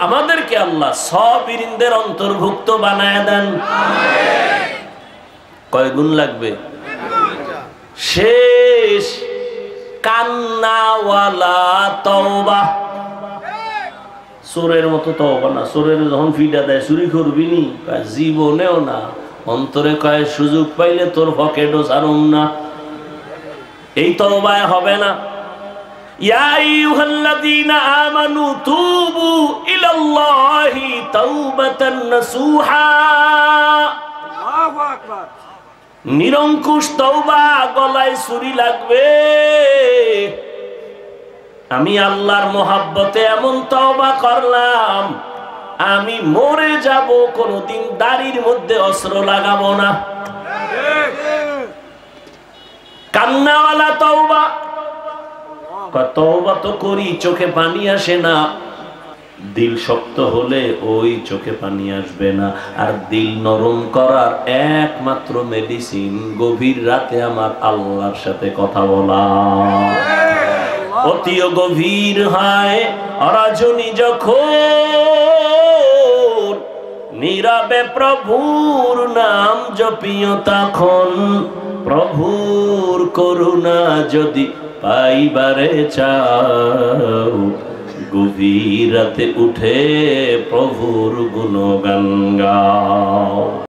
আমাদেরকে আল্লাহ সাবিরিনদের অন্তর্ভুক্ত বানায় দেন। কয় গুণ লাগবে? শেষ কান্নাওয়ালা তওবা। চোরের মতো তওবা না। চোরের যখন ফিডা দেয় চুরি করবি নি, জীবনেও না। অন্তরে কয় সুযোগ পাইলে তোর পকেটও ছাড়ুম না, এই তওবায় হবে না। ইয়া আইয়ুহাল্লাযীনা আমানু তুবু ইলাল্লাহি তাওবাতান নাসুহা। আল্লাহু আকবার। নিরঙ্কুশ তওবা, গলায় ছুরি লাগবে। আমি আল্লাহর মোহাব্বতে এমন তওবা করলাম, আমি মরে যাব কোনদিন দাড়ির মধ্যে অস্ত্র লাগাবো না। কান্নাওয়ালা তওবা। তওবা তো করি, চোখে পানি আসে না। দিল শক্ত হলে ওই চোখে পানি আসবে না। আর দিল নরম করার একমাত্র মেডিসিন গভীর রাতে আমার আল্লাহর সাথে কথা বলা। অতিও গভীর হয় রজনী যখন, নীরবে প্রভুর নাম জপিও তখন। প্রভুর করুণা যদি পাইবারে চাও, গভীর রাতে উঠে প্রভুর গুণগান গাও।